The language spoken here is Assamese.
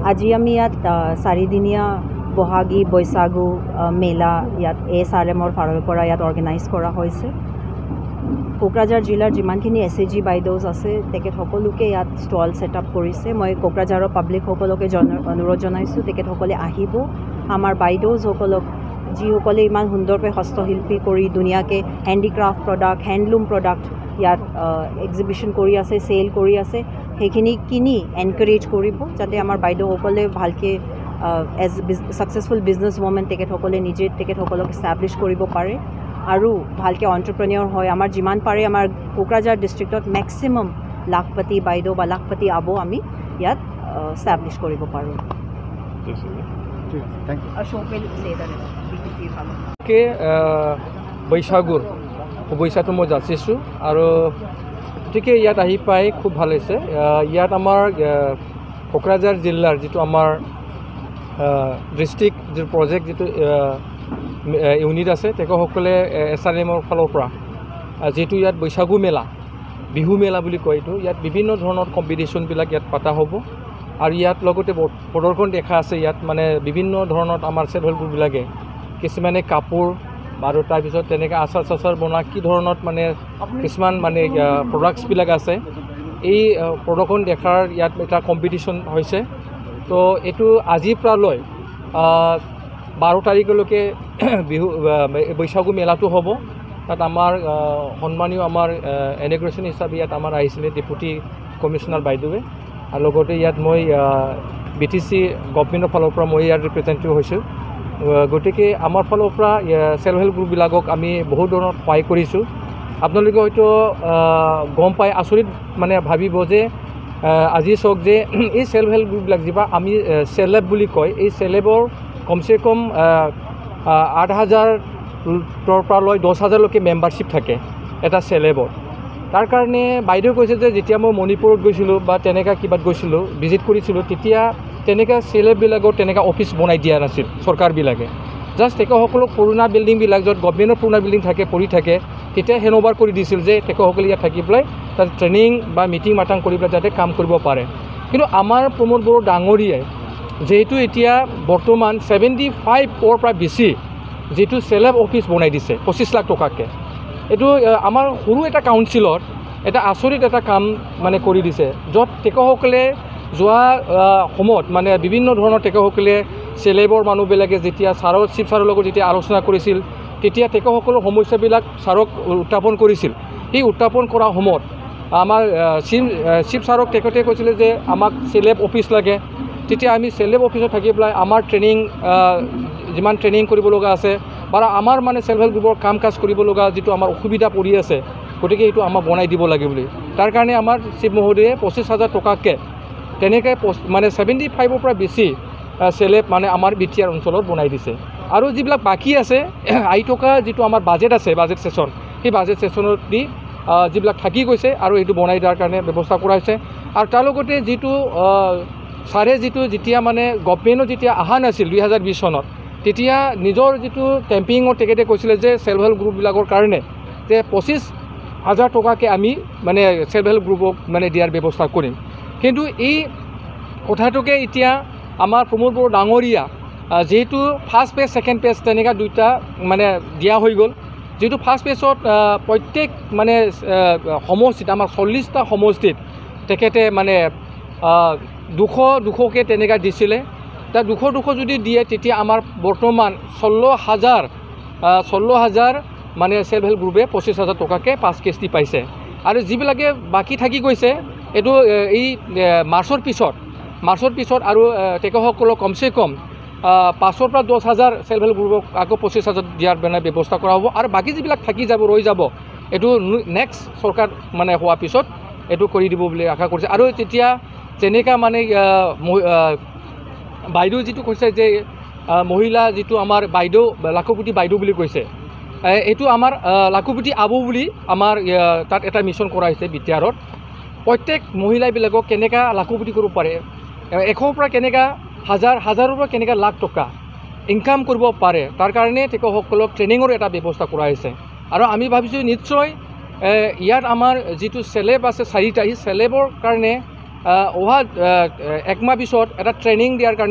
আজি আমি ইয়াত চাৰিদিনীয়া বহাগী বৈশাগু মেলা ইয়াত SRMৰ ফালৰ পৰা ইয়াত অৰ্গেনাইজ কৰা হৈছে। কোকৰাঝাৰ জিলাৰ যিমানখিনি SAG বাইদেউজ আছে তেখেতসকলোকে ইয়াত ষ্টল ছেটআপ কৰিছে। মই কোকৰাঝাৰৰ পাব্লিকসকলকে অনুৰোধ জনাইছোঁ তেখেতসকলে আহিব, আমাৰ বাইদেউজসকলক যিসকলে ইমান সুন্দৰকৈ হস্তশিল্পী কৰি ধুনীয়াকৈ হেণ্ডিক্ৰাফ্ট প্ৰডাক্ট, হেণ্ডলুম প্ৰডাক্ট ইয়াত এক্সিবিশ্যন কৰি আছে, চেল কৰি আছে, সেইখিনি কিনি এনকাৰেজ কৰিব যাতে আমাৰ বাইদেউসকলে ভালকৈ এজ ছাকচেছফুল বিজনেছ ওমেন তেখেতসকলে নিজে তেখেতসকলক এষ্টাব্লিছ কৰিব পাৰে আৰু ভালকৈ এণ্টাৰপ্ৰেনিয়ৰ হয়। আমাৰ যিমান পাৰে আমাৰ কোকৰাঝাৰ ডিষ্ট্ৰিক্টত মেক্সিমাম লাখপতি বাইদেউ বা লাখপতি আবু আমি ইয়াত এষ্টাব্লিছ কৰিব পাৰোঁ। বৈশাগুৰ শুভেচ্ছাটো মই যাচিছোঁ আৰু গতিকে ইয়াত আহি পাই খুব ভাল হৈছে। ইয়াত আমাৰ কোকৰাঝাৰ জিলাৰ যিটো আমাৰ ডিষ্ট্ৰিক্ট যিটো প্ৰজেক্ট যিটো ইউনিট আছে তেখেতসকলে SRMৰ ফালৰ পৰা যিহেতু ইয়াত বৈশাগু মেলা, বিহু মেলা বুলি কয়, এইটো ইয়াত বিভিন্ন ধৰণৰ কম্পিটিশ্যনবিলাক ইয়াত পতা হ'ব আৰু ইয়াত লগতে প্ৰদৰ্শন দেখা আছে। ইয়াত মানে বিভিন্ন ধৰণৰ আমাৰ চেল্ফ হেল্প গ্ৰুপবিলাকে কিছুমানে কাপোৰ আৰু তাৰপিছত তেনেকৈ আচাৰ চাচাৰ বনোৱা কি ধৰণত মানে কিছুমান মানে প্ৰডাক্টছবিলাক আছে, এই প্ৰদৰ্শন দেখাৰ ইয়াত এটা কম্পিটিশ্যন হৈছে। তো এইটো আজিৰ পৰা লৈ 12 তাৰিখলৈকে বিহু বৈশাগু মেলাটো হ'ব। তাত আমাৰ সন্মানীয় আমাৰ ইনগ্ৰেশ্যন হিচাপে ইয়াত আমাৰ আহিছিলে ডেপুটি কমিশ্যনাৰ বাইদেৱে আৰু লগতে ইয়াত মই BTC গভৰ্ণমেণ্টৰ ফালৰ পৰা মই ইয়াত ৰিপ্ৰেজেণ্টেটিভ হৈছোঁ। গতিকে আমাৰ ফালৰ পৰা চেল্ফ হেল্প গ্ৰুপবিলাকক আমি বহুত ধৰণৰ সহায় কৰিছোঁ। আপোনালোকে হয়তো গম পাই আচৰিত মানে ভাবিব যে আজি চাওক যে এই চেল্ফ হেল্প গ্ৰুপবিলাক যিবা আমি চেলেব বুলি কয়, এই চেলেবৰ কমচে কম 8,000 পৰা লৈ 10,000লৈকে মেম্বাৰশ্বিপ থাকে এটা চেলেবৰ। তাৰ কাৰণে বাইদেউ কৈছে যে যেতিয়া মই মণিপুৰত গৈছিলোঁ বা তেনেকুৱা কিবাত গৈছিলোঁ, ভিজিট কৰিছিলোঁ, তেতিয়া তেনেকুৱা চেলেববিলাকৰ তেনেকুৱা অফিচ বনাই দিয়া নাছিল চৰকাৰবিলাকে। জাষ্ট তেখেতসকলক পুৰণা বিল্ডিংবিলাক য'ত গভৰ্ণমেণ্টৰ পুৰণা বিল্ডিং থাকে পৰি থাকে তেতিয়া হেণ্ডঅভাৰ কৰি দিছিল যে তেখেতসকলে ইয়াত থাকি পেলাই তাত ট্ৰেইনিং বা মিটিং মাটাং কৰি পেলাই যাতে কাম কৰিব পাৰে। কিন্তু আমাৰ প্ৰমোদ বড়ো ডাঙৰীয়াই যিহেতু এতিয়া বৰ্তমান 75ৰ পৰা বেছি যিটো চেলেব অফিচ বনাই দিছে 25 লাখ টকাকৈ, এইটো আমাৰ সৰু এটা কাউন্সিলত এটা আচৰিত এটা কাম মানে কৰি দিছে, য'ত তেখেতসকলে যোৱা সময়ত মানে বিভিন্ন ধৰণৰ তেখেতসকলে চেলেবৰ মানুহবিলাকে যেতিয়া চিফ ছাৰৰ লগত যেতিয়া আলোচনা কৰিছিল তেতিয়া তেখেতসকলৰ সমস্যাবিলাক ছাৰক উত্থাপন কৰিছিল। সেই উত্থাপন কৰাৰ সময়ত আমাৰ চিফ ছাৰক তেখেতে কৈছিলে যে আমাক চেলেব অফিচ লাগে। তেতিয়া আমি চেলেব অফিচত থাকি পেলাই আমাৰ ট্ৰেইনিং যিমান ট্ৰেইনিং কৰিব লগা আছে বা আমাৰ মানে চেল্ফ হেল্প গ্ৰুপৰ কাম কাজ কৰিব লগা যিটো আমাৰ অসুবিধা পৰি আছে, গতিকে এইটো আমাক বনাই দিব লাগে বুলি। তাৰ কাৰণে আমাৰ চিফ মহোদয়ে 25,000 টকাকৈ তেনেকৈ মানে 75ৰ পৰা বেছি চেলেব মানে আমাৰ BTR অঞ্চলত বনাই দিছে। আৰু যিবিলাক বাকী আছে আহি থকা যিটো আমাৰ বাজেট আছে, বাজেট ছেশ্যন, সেই বাজেট ছেশ্যনত দি যিবিলাক থাকি গৈছে আৰু এইটো বনাই দিয়াৰ কাৰণে ব্যৱস্থা কৰা হৈছে। আৰু তাৰ লগতে যিটো ছাৰে যেতিয়া মানে গভৰ্ণমেণ্টত যেতিয়া অহা নাছিল 2020 চনত, তেতিয়া নিজৰ যিটো কেম্পিঙত তেখেতে কৈছিলে যে চেল্ফ হেল্প গ্ৰুপবিলাকৰ কাৰণে যে 25,000 টকাকৈ আমি মানে চেল্ফ হেল্প গ্ৰুপক মানে দিয়াৰ ব্যৱস্থা কৰিম। কিন্তু এই কথাটোকে এতিয়া আমাৰ প্ৰমোদ বড়ো ডাঙৰীয়া যিহেতু ফাৰ্ষ্ট পেজ ছেকেণ্ড পেজ তেনেকুৱা দুটা মানে দিয়া হৈ গ'ল। যিহেতু ফাৰ্ষ্ট পেজত প্ৰত্যেক মানে সমষ্টিত আমাৰ 40টা সমষ্টিত তেখেতে মানে 200কৈ তেনেকুৱা দিছিলে। তাৰ 200 যদি দিয়ে তেতিয়া আমাৰ বৰ্তমান 16,000 মানে চেল্ফ হেল্প গ্ৰুপে 25,000 টকাকৈ 5 কিস্তি পাইছে। আৰু যিবিলাকে বাকী থাকি গৈছে এইটো এই মাৰ্চৰ পিছত আৰু তেখেতসকলক কমচে কম 5,000 পৰা 10,000 চেল্ফ হেল্প গ্ৰুপক আকৌ 25,000 দিয়াৰ মানে ব্যৱস্থা কৰা হ'ব। আৰু বাকী যিবিলাক থাকি যাব ৰৈ যাব এইটো নেক্সট চৰকাৰ মানে হোৱাৰ পিছত এইটো কৰি দিব বুলি আশা কৰিছে। আৰু তেতিয়া যেনেকুৱা মানে বাইদেউ যিটো কৈছে যে মহিলা যিটো আমাৰ বাইদেউ লাখপতি বাইদেউ বুলি কৈছে, এইটো আমাৰ লাখপতি আবু বুলি আমাৰ তাত এটা মিছন কৰা হৈছে BTRত। প্ৰত্যেক মহিলাবিলাকক কেনেকৈ লাখপতি কৰিব পাৰে, 100ৰ পৰা কেনেকৈ হাজাৰৰ পৰা কেনেকৈ লাখ টকা ইনকাম কৰিব পাৰে, তাৰ কাৰণে তেখেতসকলক ট্ৰেইনিঙৰ এটা ব্যৱস্থা কৰা হৈছে। আৰু আমি ভাবিছোঁ নিশ্চয় ইয়াত আমাৰ যিটো চেলেব আছে 4টা, সেই চেলেবৰ কাৰণে অহা একমাহ পিছত এটা ট্ৰেইনিং দিয়াৰ কাৰণে